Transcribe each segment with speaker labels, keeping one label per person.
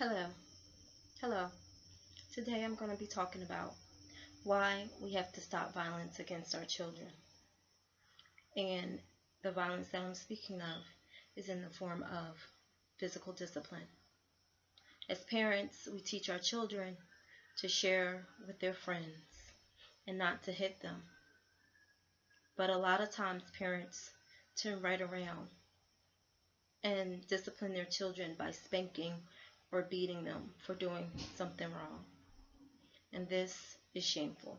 Speaker 1: Hello. Hello. Today I'm going to be talking about why we have to stop violence against our children. And the violence that I'm speaking of is in the form of physical discipline. As parents, we teach our children to share with their friends and not to hit them. But a lot of times parents turn right around and discipline their children by spanking or beating them for doing something wrong. And this is shameful.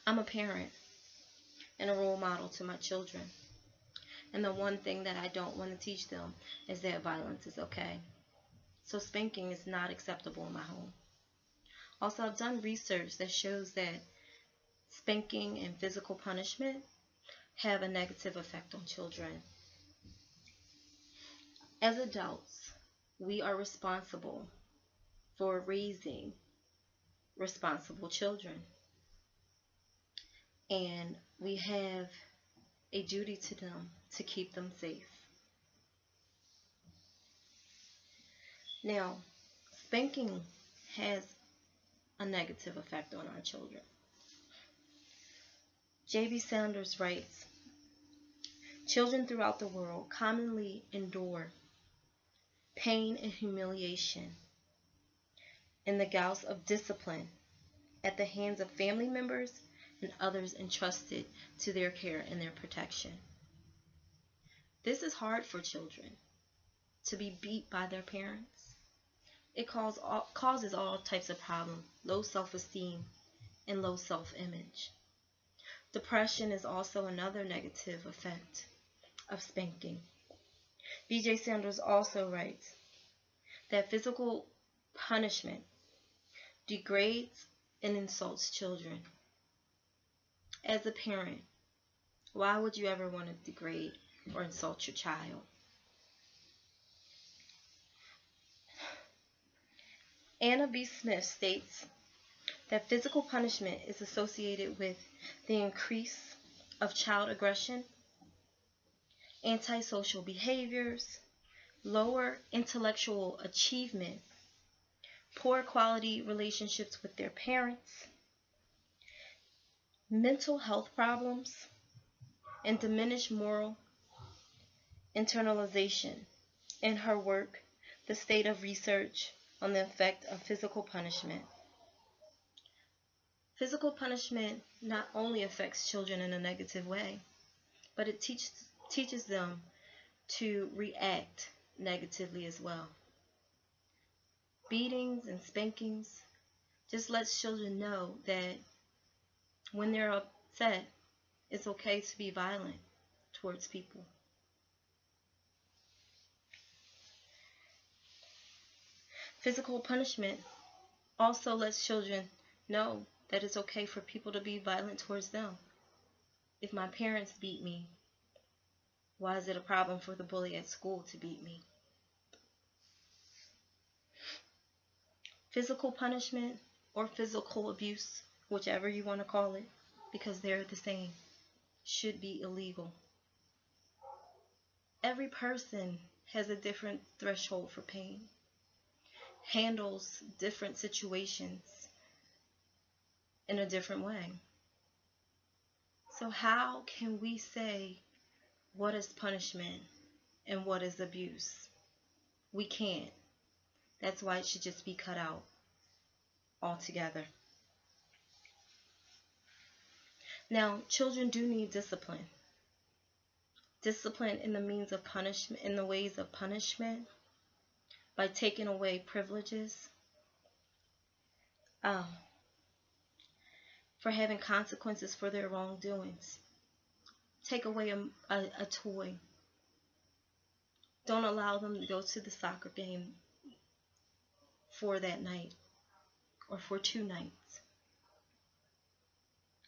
Speaker 1: I'm a parent and a role model to my children. And the one thing that I don't want to teach them is that violence is okay. So spanking is not acceptable in my home. Also, I've done research that shows that spanking and physical punishment have a negative effect on children. As adults, we are responsible for raising responsible children. And we have a duty to them to keep them safe. Now, spanking has a negative effect on our children. J.B. Sanders writes, children throughout the world commonly endure pain and humiliation in the gouts of discipline at the hands of family members and others entrusted to their care and their protection. This is hard for children, to be beat by their parents. It causes all types of problems, low self-esteem and low self-image. Depression is also another negative effect of spanking. B.J. Sanders also writes that physical punishment degrades and insults children. As a parent, why would you ever want to degrade or insult your child? Anna B. Smith states that physical punishment is associated with the increase of child aggression, antisocial behaviors, lower intellectual achievement, poor quality relationships with their parents, mental health problems, and diminished moral internalization. In her work, The State of Research on the Effect of Physical Punishment. Physical punishment not only affects children in a negative way, but it teaches them to react negatively as well. Beatings and spankings just lets children know that when they're upset, it's okay to be violent towards people. Physical punishment also lets children know that it's okay for people to be violent towards them. If my parents beat me, why is it a problem for the bully at school to beat me? Physical punishment or physical abuse, whichever you want to call it, because they're the same, should be illegal. Every person has a different threshold for pain, handles different situations in a different way. So how can we say what is punishment and what is abuse? We can't. That's why it should just be cut out altogether. Now, children do need discipline. Discipline in the means of punishment, in the ways of punishment, by taking away privileges, for having consequences for their wrongdoings. Take away a toy. Don't allow them to go to the soccer game for that night or for 2 nights.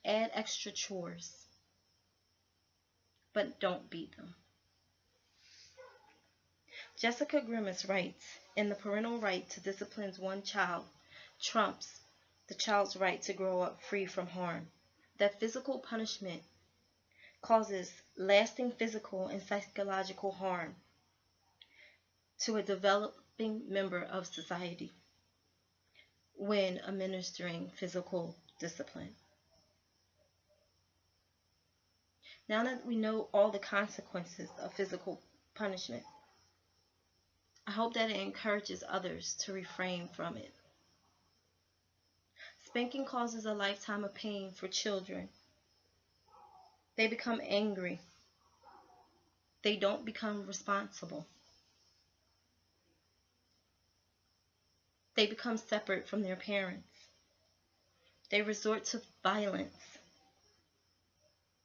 Speaker 1: Add extra chores, but don't beat them. Jessica Grimes writes, "In the parental right to discipline one child trumps the child's right to grow up free from harm, that physical punishment causes lasting physical and psychological harm to a member of society when administering physical discipline. Now that we know all the consequences of physical punishment, I hope that it encourages others to refrain from it. Spanking causes a lifetime of pain for children. They become angry. They don't become responsible. They become separate from their parents. They resort to violence.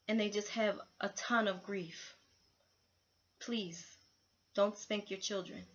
Speaker 1: And they just have a ton of grief. Please, don't spank your children.